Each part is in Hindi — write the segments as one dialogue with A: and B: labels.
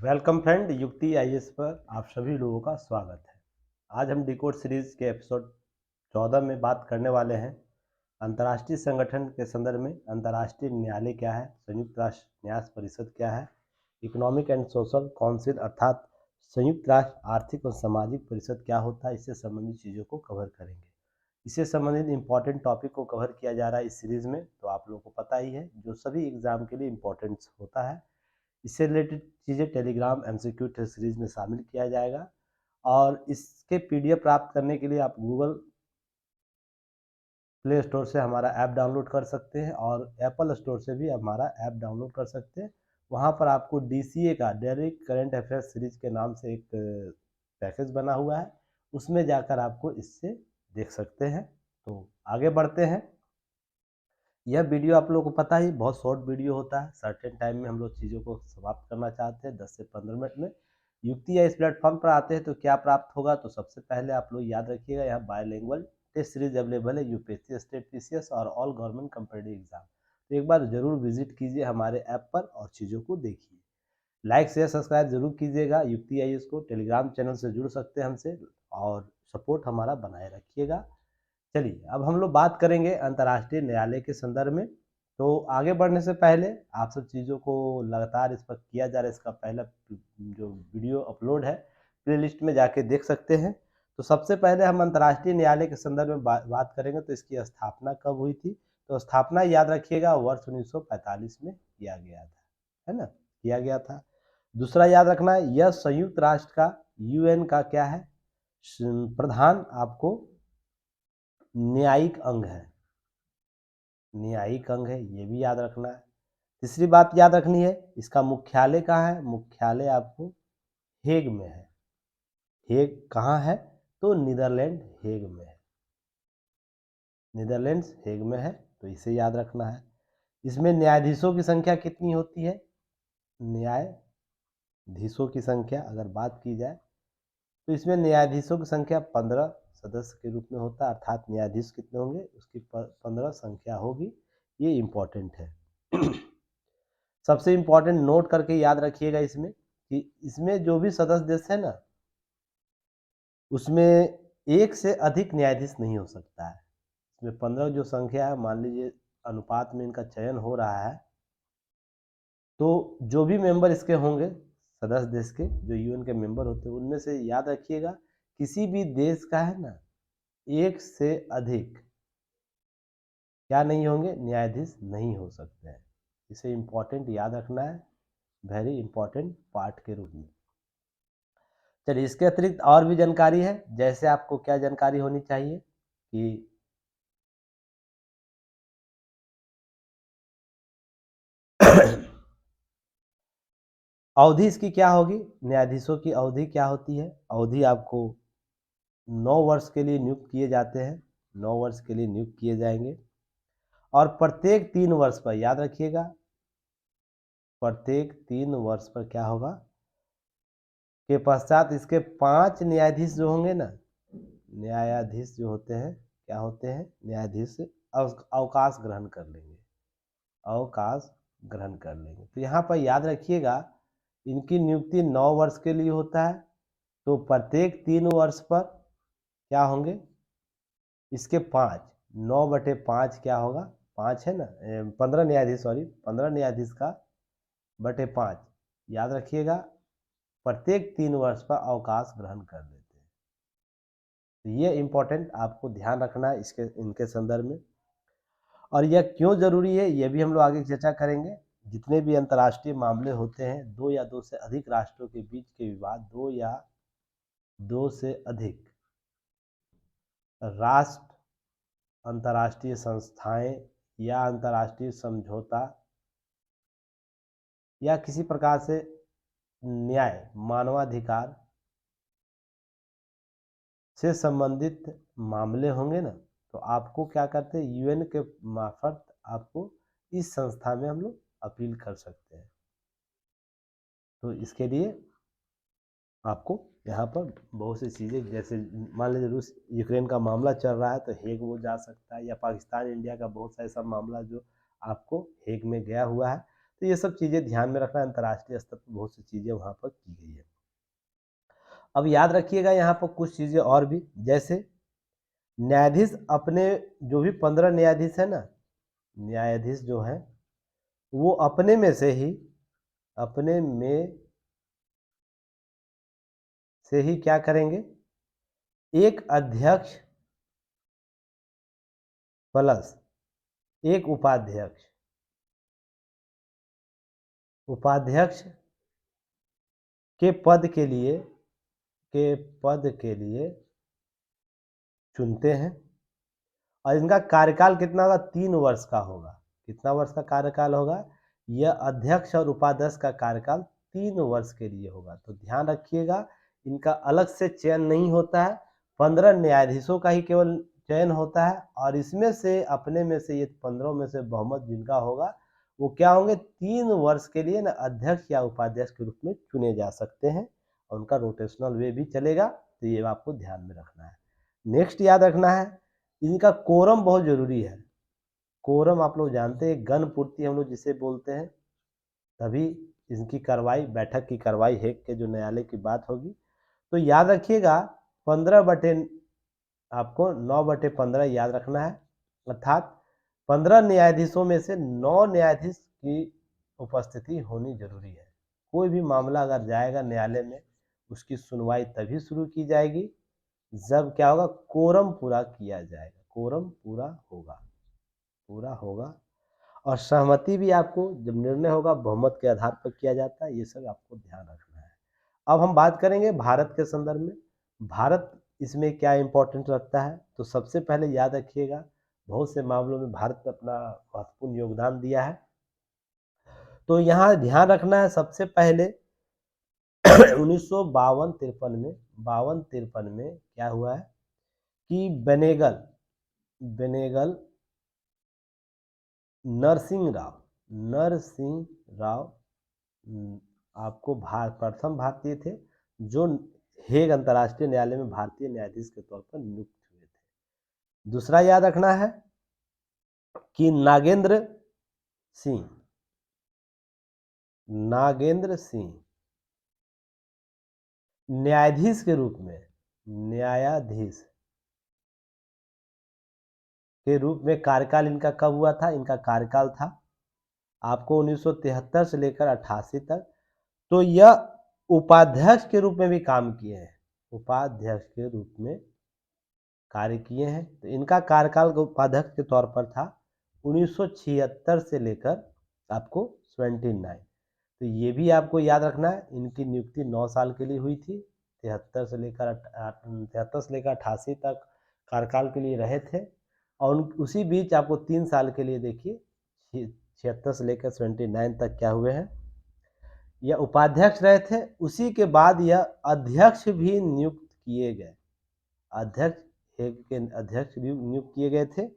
A: वेलकम फ्रेंड, युक्ति आईएएस पर आप सभी लोगों का स्वागत है। आज हम डिकोड सीरीज के एपिसोड 14 में बात करने वाले हैं अंतर्राष्ट्रीय संगठन के संदर्भ में। अंतर्राष्ट्रीय न्यायालय क्या है, संयुक्त राष्ट्र न्याय परिषद क्या है, इकोनॉमिक एंड सोशल काउंसिल अर्थात संयुक्त राष्ट्र आर्थिक और सामाजिक परिषद क्या होता है, इससे संबंधित चीज़ों को कवर करेंगे। इससे संबंधित इंपॉर्टेंट टॉपिक को कवर किया जा रहा है इस सीरीज़ में, तो आप लोगों को पता ही है जो सभी एग्जाम के लिए इम्पोर्टेंट होता है। इससे रिलेटेड चीज़ें टेलीग्राम एमसीक्यू टेस्ट सीरीज में शामिल किया जाएगा और इसके पीडीएफ प्राप्त करने के लिए आप गूगल प्ले स्टोर से हमारा ऐप डाउनलोड कर सकते हैं और एप्पल स्टोर से भी हमारा ऐप डाउनलोड कर सकते हैं। वहाँ पर आपको डीसीए का डेली करंट अफेयर्स सीरीज के नाम से एक पैकेज बना हुआ है, उसमें जाकर आपको इससे देख सकते हैं। तो आगे बढ़ते हैं। यह वीडियो आप लोगों को पता ही बहुत शॉर्ट वीडियो होता है। सर्टेन टाइम में हम लोग चीज़ों को समाप्त करना चाहते हैं 10 से 15 मिनट में। युक्ति या इस प्लेटफॉर्म पर आते हैं तो क्या प्राप्त होगा, तो सबसे पहले आप लोग याद रखिएगा यहाँ बायलैंग्वेज टेस्ट सीरीज अवेलेबल है, यूपीएससी, स्टेट पीसीएस और ऑल गवर्नमेंट कंपैरेटिव एग्जाम। तो एक बार जरूर विजिट कीजिए हमारे ऐप पर और चीज़ों को देखिए। लाइक शेयर सब्सक्राइब जरूर कीजिएगा। युक्ति आईएएस को टेलीग्राम चैनल से जुड़ सकते हैं हमसे और सपोर्ट हमारा बनाए रखिएगा। चलिए अब हम लोग बात करेंगे अंतर्राष्ट्रीय न्यायालय के संदर्भ में। तो आगे बढ़ने से पहले आप सब चीज़ों को लगातार इस पर किया जा रहा है, इसका पहला जो वीडियो अपलोड है प्लेलिस्ट में जाके देख सकते हैं। तो सबसे पहले हम अंतर्राष्ट्रीय न्यायालय के संदर्भ में बात करेंगे तो इसकी स्थापना कब हुई थी। तो स्थापना याद रखिएगा वर्ष 1945 में किया गया था, है ना, किया गया था। दूसरा याद रखना है यह संयुक्त राष्ट्र का यूएन का क्या है, प्रधान आपको न्यायिक अंग है, न्यायिक अंग है, ये भी याद रखना है। तीसरी बात याद रखनी है इसका मुख्यालय कहाँ है, मुख्यालय आपको हेग में है। हेग कहाँ है, तो नीदरलैंड हेग में है, नीदरलैंड्स हेग में है, तो इसे याद रखना है। इसमें न्यायाधीशों की संख्या कितनी होती है, न्यायाधीशों की संख्या अगर बात की जाए तो इसमें न्यायाधीशों की संख्या 15 सदस्य के रूप में होता है, अर्थात न्यायाधीश कितने होंगे उसकी 15 संख्या होगी। ये इम्पोर्टेंट है। सबसे इम्पोर्टेंट नोट करके याद रखिएगा इसमें कि इसमें जो भी सदस्य देश है ना, उसमें एक से अधिक न्यायाधीश नहीं हो सकता है। इसमें 15 जो संख्या है, मान लीजिए अनुपात में इनका चयन हो रहा है, तो जो भी मेंबर इसके होंगे सदस्य देश के, जो यूएन के मेंबर होते हैं, उनमें से याद रखिएगा किसी भी देश का है ना एक से अधिक क्या नहीं होंगे, न्यायाधीश नहीं हो सकते हैं। इसे इम्पोर्टेंट याद रखना है, वेरी इंपॉर्टेंट पार्ट के रूप में। चलिए इसके अतिरिक्त और भी जानकारी है, जैसे आपको क्या जानकारी होनी चाहिए कि अवधि इसकी क्या होगी, न्यायाधीशों की अवधि क्या होती है। अवधि आपको 9 वर्ष के लिए नियुक्त किए जाते हैं, 9 वर्ष के लिए नियुक्त किए जाएंगे और प्रत्येक 3 वर्ष पर याद रखिएगा, प्रत्येक 3 वर्ष पर क्या होगा के पश्चात इसके 5 न्यायाधीश जो होंगे ना, न्यायाधीश जो होते हैं क्या होते हैं, न्यायाधीश अवकाश ग्रहण कर लेंगे, अवकाश ग्रहण कर लेंगे। तो यहाँ पर याद रखिएगा इनकी नियुक्ति 9 वर्ष के लिए होता है, तो प्रत्येक 3 वर्ष पर क्या होंगे इसके 5, 9/5 क्या होगा, 5 है ना, 15 न्यायाधीश, सॉरी 15 न्यायाधीश का बटे 5 याद रखिएगा, प्रत्येक 3 वर्ष पर अवकाश ग्रहण कर लेते हैं। तो ये इंपॉर्टेंट आपको ध्यान रखना है इसके इनके संदर्भ में। और यह क्यों जरूरी है ये भी हम लोग आगे चर्चा करेंगे। जितने भी अंतर्राष्ट्रीय मामले होते हैं, 2 या 2 से अधिक राष्ट्रों के बीच के विवाद, 2 या 2 से अधिक राष्ट्र, अंतर्राष्ट्रीय संस्थाएं या अंतर्राष्ट्रीय समझौता या किसी प्रकार से न्याय, मानवाधिकार से संबंधित मामले होंगे ना, तो आपको क्या करते हैं, यूएन के मार्फत आपको इस संस्था में हम लोग अपील कर सकते हैं। तो इसके लिए आपको यहाँ पर बहुत सी चीज़ें, जैसे मान लीजिए रूस यूक्रेन का मामला चल रहा है तो हेग वो जा सकता है, या पाकिस्तान इंडिया का बहुत सा ऐसा मामला जो आपको हेग में गया हुआ है, तो ये सब चीज़ें ध्यान में रखना, अंतर्राष्ट्रीय स्तर पर बहुत सी चीज़ें वहाँ पर की गई है। अब याद रखिएगा यहाँ पर कुछ चीज़ें और भी, जैसे न्यायाधीश अपने, जो भी 15 न्यायाधीश है ना, न्यायाधीश जो हैं वो अपने में से ही क्या करेंगे, एक अध्यक्ष प्लस एक उपाध्यक्ष, उपाध्यक्ष के पद के लिए चुनते हैं, और इनका कार्यकाल कितना होगा, 3 वर्ष का होगा। कितना वर्ष का कार्यकाल होगा, यह अध्यक्ष और उपाध्यक्ष का कार्यकाल 3 वर्ष के लिए होगा। तो ध्यान रखिएगा, इनका अलग से चयन नहीं होता है, 15 न्यायाधीशों का ही केवल चयन होता है, और इसमें से अपने में से ये 15 में से बहुमत जिनका होगा वो क्या होंगे, 3 वर्ष के लिए ना अध्यक्ष या उपाध्यक्ष के रूप में चुने जा सकते हैं, और उनका रोटेशनल वे भी चलेगा। तो ये आपको ध्यान में रखना है। नेक्स्ट याद रखना है, इनका कोरम बहुत जरूरी है। कोरम आप लोग जानते हैं, गण पूर्ति हम लोग जिसे बोलते हैं, तभी इनकी कार्रवाई, बैठक की कार्रवाई हेग के जो न्यायालय की बात होगी। तो याद रखिएगा, 15 बटे आपको 9/15 याद रखना है, अर्थात 15 न्यायाधीशों में से 9 न्यायाधीश की उपस्थिति होनी जरूरी है। कोई भी मामला अगर जाएगा न्यायालय में, उसकी सुनवाई तभी शुरू की जाएगी जब क्या होगा, कोरम पूरा किया जाएगा, कोरम पूरा होगा। और सहमति भी आपको, जब निर्णय होगा बहुमत के आधार पर किया जाता है, ये सब आपको ध्यान रखना है। अब हम बात करेंगे भारत के संदर्भ में, भारत इसमें क्या इंपॉर्टेंट रखता है। तो सबसे पहले याद रखिएगा, बहुत से मामलों में भारत ने अपना महत्वपूर्ण योगदान दिया है। तो यहाँ ध्यान रखना है, सबसे पहले 1952-53 में, 52-53 में क्या हुआ है कि बेनेगल नरसिंह राव आपको प्रथम भारतीय थे जो हेग अंतर्राष्ट्रीय न्यायालय में भारतीय न्यायाधीश के तौर पर नियुक्त हुए थे। दूसरा याद रखना है कि नागेंद्र सिंह न्यायाधीश के रूप में कार्यकाल इनका कब हुआ था, इनका कार्यकाल था आपको 1973 से लेकर 88 तक। तो यह उपाध्यक्ष के रूप में भी काम किए हैं, उपाध्यक्ष के रूप में कार्य किए हैं। तो इनका कार्यकाल उपाध्यक्ष के तौर पर था 1976 से लेकर आपको 79। तो ये भी आपको याद रखना है, इनकी नियुक्ति 9 साल के लिए हुई थी, 73 से लेकर 88 तक कार्यकाल के लिए रहे थे। और उसी बीच आपको 3 साल के लिए देखिए 76 से लेकर 79 तक क्या हुए हैं, यह उपाध्यक्ष रहे थे। उसी के बाद यह अध्यक्ष भी नियुक्त किए गए, अध्यक्ष नियुक्त किए गए थे।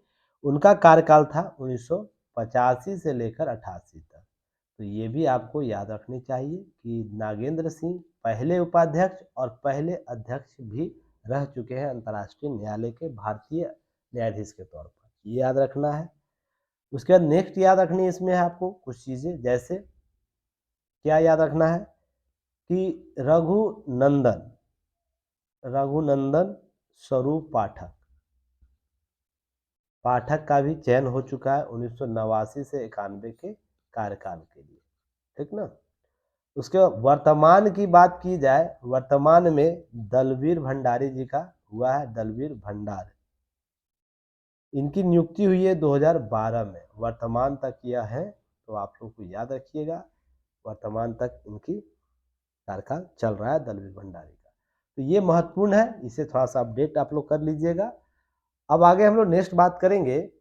A: उनका कार्यकाल था 1985 से लेकर 88 तक। तो ये भी आपको याद रखनी चाहिए कि नागेंद्र सिंह पहले उपाध्यक्ष और पहले अध्यक्ष भी रह चुके हैं अंतर्राष्ट्रीय न्यायालय के भारतीय न्यायाधीश के तौर पर, ये याद रखना है। उसके बाद नेक्स्ट याद रखनी है इसमें आपको कुछ चीज़ें, जैसे क्या याद रखना है कि रघुनंदन स्वरूप पाठक का भी चयन हो चुका है 1989 से 91 के कार्यकाल के लिए, ठीक ना। उसके वर्तमान की बात की जाए, वर्तमान में दलवीर भंडारी जी का हुआ है, दलवीर भंडार, इनकी नियुक्ति हुई है 2012 में, वर्तमान तक यह है। तो आप लोग को याद रखिएगा, वर्तमान तक इनकी कार्यकाल चल रहा है दलवीर भंडारी का। तो ये महत्वपूर्ण है, इसे थोड़ा सा अपडेट आप लोग कर लीजिएगा। अब आगे हम लोग नेक्स्ट बात करेंगे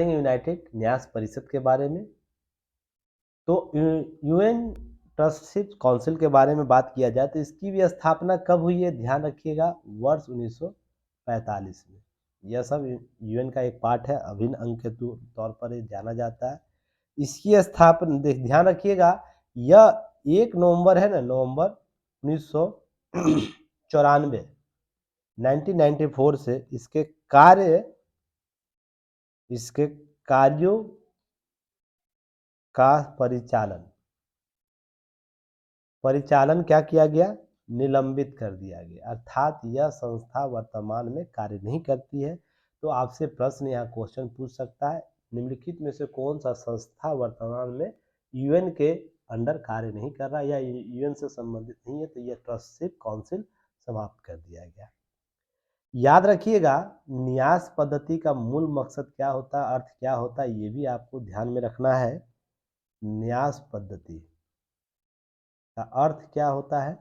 A: यूनाइटेड न्यास परिषद के बारे में। तो यूएन ट्रस्टीशिप काउंसिल के बारे में बात किया जाए तो इसकी भी स्थापना कब हुई है, ध्यान रखिएगा, वर्ष 1945 में। यह सब यूएन का एक पार्ट है, अभिन्न अंग के तौर पर ये जाना जाता है। इसकी स्थापना ध्यान रखिएगा, यह 1 नवंबर है ना, नवंबर 1994 1994 से इसके कार्यों का परिचालन क्या किया गया? निलंबित कर दिया गया, अर्थात यह संस्था वर्तमान में कार्य नहीं करती है। तो आपसे प्रश्न या क्वेश्चन पूछ सकता है, निम्नलिखित में से कौन सा संस्था वर्तमान में यूएन के अंडर कार्य नहीं कर रहा या यूएन से संबंधित नहीं है? तो यह ट्रस्टशिप काउंसिल समाप्त कर दिया गया। याद रखिएगा, न्यास पद्धति का मूल मकसद क्या होता है, अर्थ क्या होता है, ये भी आपको ध्यान में रखना है। न्यास पद्धति का अर्थ क्या होता है?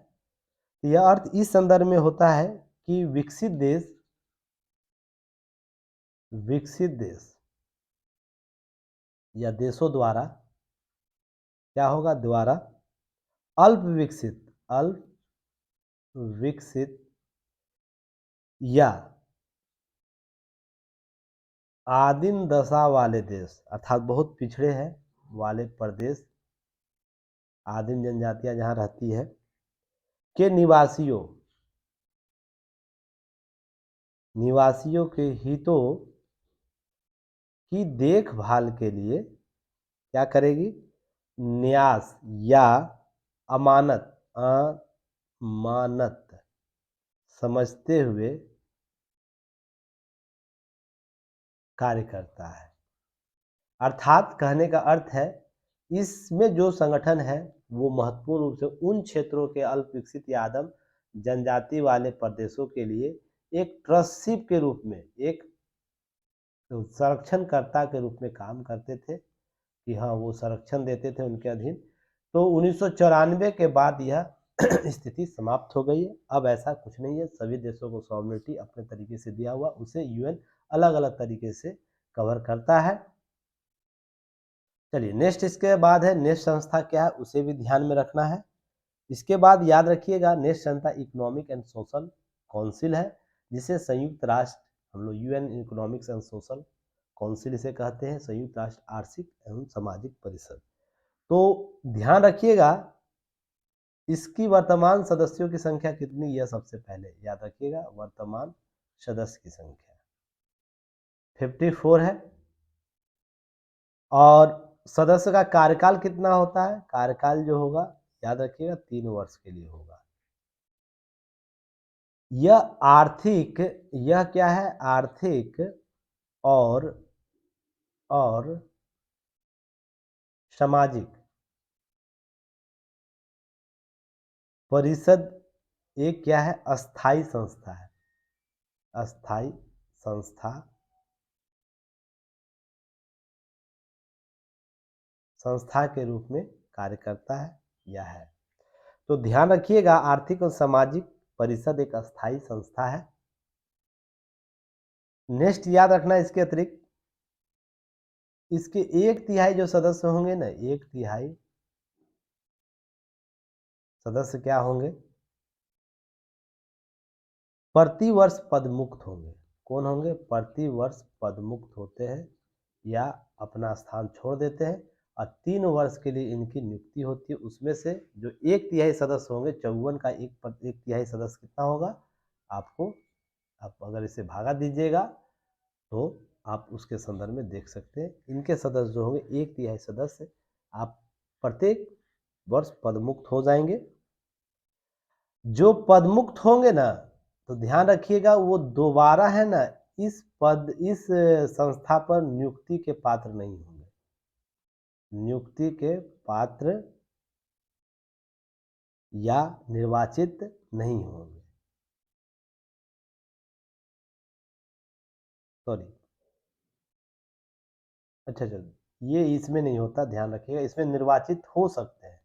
A: यह अर्थ इस संदर्भ में होता है कि विकसित देश या देशों द्वारा क्या होगा? द्वारा अल्प विकसित या आदिम दशा वाले देश, अर्थात बहुत पिछड़े हैं वाले प्रदेश, आदिम जनजातियां जहां रहती है, के निवासियों के हितों की देखभाल के लिए क्या करेगी? न्यास या अमानत समझते हुए कार्य करता है। अर्थात कहने का अर्थ है, इसमें जो संगठन है वो महत्वपूर्ण रूप से उन क्षेत्रों के अल्प विकसित या आदिम जनजाति वाले प्रदेशों के लिए एक ट्रस्टशिप के रूप में, एक संरक्षणकर्ता के रूप में काम करते थे कि हाँ, वो संरक्षण देते थे उनके अधीन। तो 1994 के बाद यह स्थिति समाप्त हो गई है। अब ऐसा कुछ नहीं है, सभी देशों को सॉवरेनिटी अपने तरीके से दिया हुआ, उसे यूएन अलग अलग तरीके से कवर करता है। चलिए नेक्स्ट, इसके बाद है नेक्स्ट संस्था क्या है, उसे भी ध्यान में रखना है। इसके बाद याद रखिएगा, नेक्स्ट संस्था इकोनॉमिक एंड सोशल काउंसिल है, जिसे संयुक्त राष्ट्र, हम लोग UN economics and social council इसे कहते हैं, संयुक्त राष्ट्र आर्थिक एवं सामाजिक परिषद। तो ध्यान रखिएगा, इसकी वर्तमान सदस्यों की संख्या कितनी, यह सबसे पहले याद रखिएगा। वर्तमान सदस्य की संख्या 54 है। और सदस्य का कार्यकाल कितना होता है? कार्यकाल जो होगा याद रखिएगा 3 वर्ष के लिए होगा। यह क्या है? आर्थिक और सामाजिक परिषद एक क्या है? अस्थाई संस्था है। अस्थाई संस्था के रूप में कार्य करता है या है। तो ध्यान रखिएगा, आर्थिक और सामाजिक परिषद एक अस्थाई संस्था है। नेक्स्ट याद रखना, इसके अतिरिक्त इसके 1/3 जो सदस्य होंगे ना, 1/3 सदस्य क्या होंगे? प्रतिवर्ष पदमुक्त होंगे। कौन होंगे? प्रतिवर्ष पदमुक्त होते हैं या अपना स्थान छोड़ देते हैं, और 3 वर्ष के लिए इनकी नियुक्ति होती है। उसमें से जो 1/3 सदस्य होंगे, 54 का 1/3 सदस्य कितना होगा आपको, आप अगर इसे भागा दीजिएगा तो आप उसके संदर्भ में देख सकते हैं। इनके सदस्य जो होंगे 1/3 सदस्य, आप प्रत्येक वर्ष पदमुक्त हो जाएंगे। जो पदमुक्त होंगे ना, तो ध्यान रखिएगा, वो दोबारा है ना इस संस्था पर नियुक्ति के पात्र नहीं होंगे। नियुक्ति के पात्र या निर्वाचित नहीं होंगे। सॉरी, अच्छा, ये इसमें नहीं होता, ध्यान रखिएगा। इसमें निर्वाचित हो सकते हैं,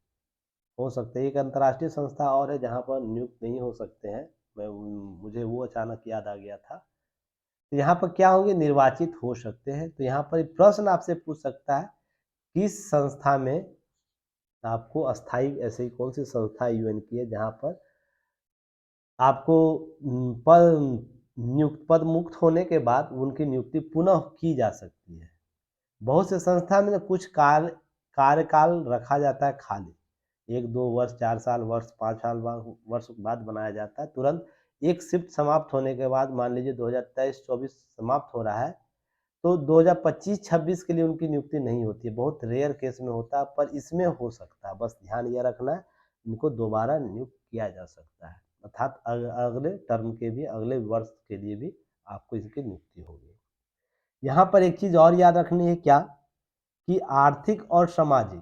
A: एक अंतर्राष्ट्रीय संस्था और है जहाँ पर नियुक्त नहीं हो सकते हैं। मुझे वो अचानक याद आ गया था। तो यहाँ पर क्या होंगे? निर्वाचित हो सकते हैं। तो यहाँ पर प्रश्न आपसे पूछ सकता है, किस संस्था में आपको अस्थाई, ऐसी कौन सी संस्था यूएन की है जहाँ पर आपको पद मुक्त होने के बाद उनकी नियुक्ति पुनः की जा सकती है। बहुत से संस्था में कुछ कार्यकाल रखा जाता है खाली, 1-2 वर्ष, 4 साल वर्ष, 5 साल वर्ष बाद बनाया जाता है। तुरंत एक शिफ्ट समाप्त होने के बाद, मान लीजिए 2023-24 समाप्त हो रहा है, तो 2025-26 के लिए उनकी नियुक्ति नहीं होती है, बहुत रेयर केस में होता है, पर इसमें हो सकता है। बस ध्यान ये रखना है, इनको दोबारा नियुक्त किया जा सकता है, अर्थात अगले टर्म के भी, अगले वर्ष के लिए भी आपको इसकी नियुक्ति होगी। यहाँ पर एक चीज़ और याद रखनी है, क्या कि आर्थिक और सामाजिक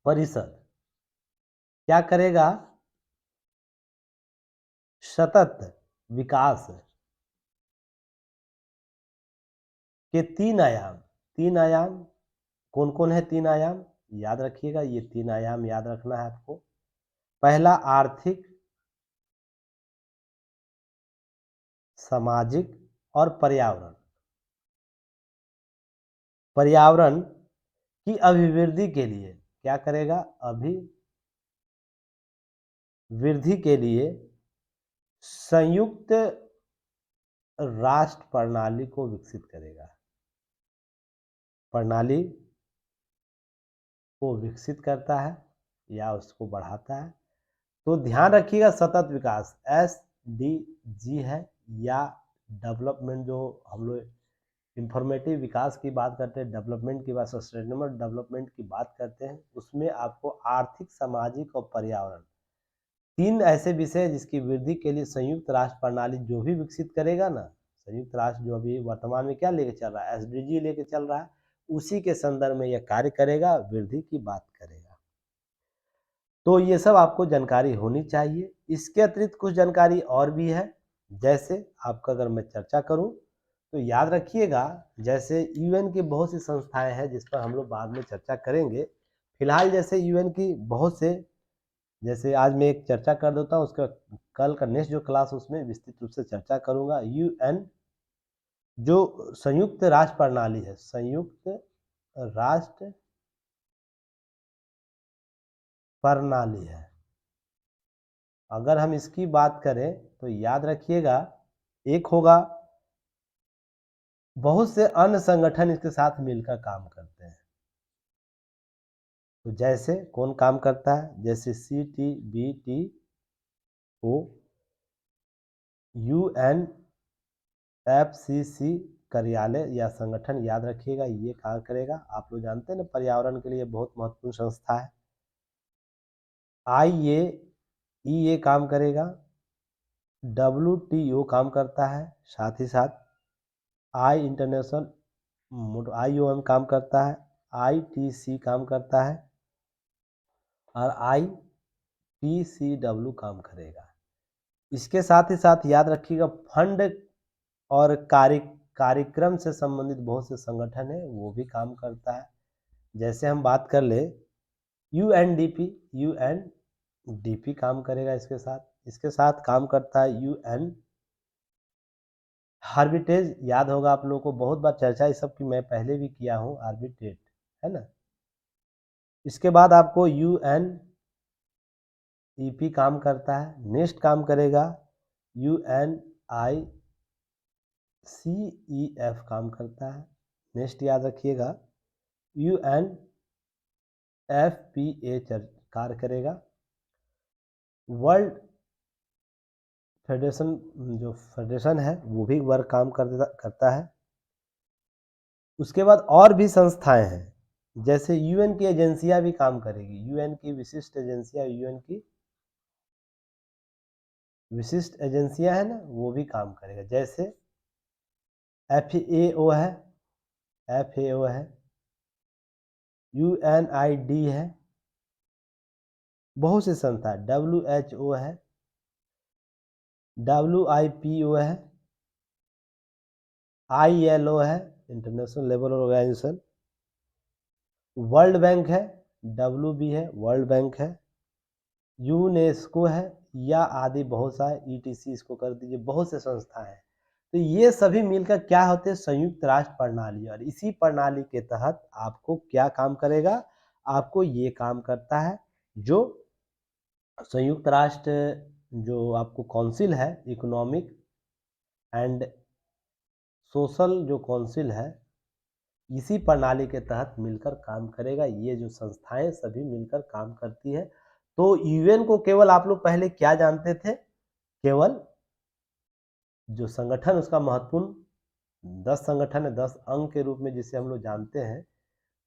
A: परिषद क्या करेगा, सतत विकास के 3 आयाम कौन कौन है? 3 आयाम याद रखिएगा, ये 3 आयाम याद रखना है आपको। पहला आर्थिक, सामाजिक और पर्यावरण। पर्यावरण की अभिवृद्धि के लिए क्या करेगा? अभिवृद्धि के लिए संयुक्त राष्ट्र प्रणाली को विकसित करेगा, प्रणाली को विकसित करता है या उसको बढ़ाता है। तो ध्यान रखिएगा, सतत विकास SDG है, या डेवलपमेंट, जो हम लोग इंफॉर्मेटिव विकास की बात करते हैं, डेवलपमेंट की बात, सस्टेनेबल डेवलपमेंट की बात करते हैं, उसमें आपको आर्थिक, सामाजिक और पर्यावरण 3 ऐसे विषय जिसकी वृद्धि के लिए संयुक्त राष्ट्र प्रणाली जो भी विकसित करेगा ना, संयुक्त राष्ट्र जो अभी वर्तमान में क्या लेके चल रहा है, SDG लेके चल रहा है, उसी के संदर्भ में यह कार्य करेगा, वृद्धि की बात करेगा। तो ये सब आपको जानकारी होनी चाहिए। इसके अतिरिक्त कुछ जानकारी और भी है, जैसे आपका अगर मैं चर्चा करूं तो याद रखिएगा, जैसे यूएन की बहुत सी संस्थाएं हैं जिस पर हम लोग बाद में चर्चा करेंगे। फिलहाल जैसे यूएन की बहुत से, जैसे आज मैं एक चर्चा कर देता हूँ, उसका कल का नेक्स्ट जो क्लास उसमें विस्तृत रूप से चर्चा करूंगा। यूएन जो संयुक्त राष्ट्र प्रणाली है, संयुक्त राष्ट्र प्रणाली है, अगर हम इसकी बात करें तो याद रखिएगा, एक होगा, बहुत से अन्य संगठन इसके साथ मिलकर काम करते हैं। तो जैसे कौन काम करता है? जैसे CTBTO, UNFCCC कार्यालय या संगठन, याद रखिएगा, ये काम करेगा। आप लोग जानते हैं ना, पर्यावरण के लिए बहुत महत्वपूर्ण संस्था है। IAEA काम करेगा, WTO काम करता है, साथ ही साथ IOM काम करता है, ITC काम करता है और IPCW काम करेगा। इसके साथ ही साथ याद रखिएगा, फंड और कार्यक्रम से संबंधित बहुत से संगठन है, वो भी काम करता है। जैसे हम बात कर ले UNDP काम करेगा इसके साथ काम करता है UN आर्बिट्रेज, याद होगा आप लोगों को, बहुत बार चर्चा इस सब की मैं पहले भी किया हूँ, आर्बिट्रेट है ना। इसके बाद आपको UNEP काम करता है, नेक्स्ट काम करेगा UNICEF काम करता है, नेक्स्ट याद रखिएगा UNFPA कार्य करेगा, वर्ल्ड फेडरेशन जो फेडरेशन है वो भी वर्क काम करता है। उसके बाद और भी संस्थाएं हैं, जैसे यूएन की एजेंसियां भी काम करेगी, यूएन की विशिष्ट एजेंसियां, यूएन की विशिष्ट एजेंसियां है ना, वो भी काम करेगा। जैसे FAO है, UNID है, बहुत से संस्था, WHO है, WIPO है, ILO है, International Labour Organisation, World Bank है, WB है, वर्ल्ड बैंक है, यूनेस्को है, या आदि बहुत सारे, ETC इसको कर दीजिए, बहुत से संस्थाएं हैं। तो ये सभी मिलकर क्या होते हैं? संयुक्त राष्ट्र प्रणाली। और इसी प्रणाली के तहत आपको क्या काम करेगा? आपको ये काम करता है, जो संयुक्त राष्ट्र जो आपको काउंसिल है, इकोनॉमिक एंड सोशल जो काउंसिल है, इसी प्रणाली के तहत मिलकर काम करेगा। ये जो संस्थाएं सभी मिलकर काम करती है। तो यूएन को केवल आप लोग पहले क्या जानते थे? केवल जो संगठन उसका महत्वपूर्ण 10 संगठन है, 10 अंग के रूप में जिसे हम लोग जानते हैं,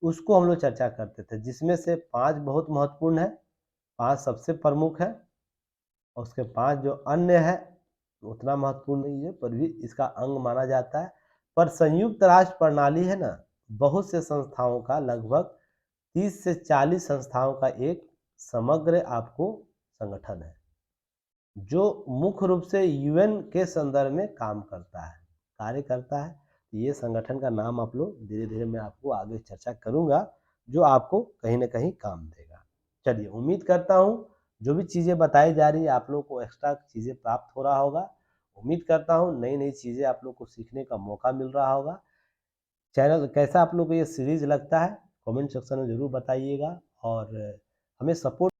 A: उसको हम लोग चर्चा करते थे, जिसमें से 5 बहुत महत्वपूर्ण है, 5 सबसे प्रमुख है और उसके 5 जो अन्य है उतना महत्वपूर्ण नहीं है, पर भी इसका अंग माना जाता है। पर संयुक्त राष्ट्र प्रणाली है ना, बहुत से संस्थाओं का, लगभग 30 से 40 संस्थाओं का एक समग्र आपको संगठन है, जो मुख्य रूप से यूएन के संदर्भ में काम करता है, कार्य करता है। ये संगठन का नाम आप लोग धीरे-धीरे मैं आपको आगे चर्चा करूँगा, जो आपको कहीं न कहीं काम देगा। चलिए, उम्मीद करता हूँ जो भी चीज़ें बताई जा रही है आप लोग को एक्स्ट्रा चीज़ें प्राप्त हो रहा होगा। उम्मीद करता हूँ नई-नई चीज़ें आप लोग को सीखने का मौका मिल रहा होगा। चैनल कैसा आप लोग को ये सीरीज़ लगता है, कमेंट सेक्शन में ज़रूर बताइएगा और हमें सपोर्ट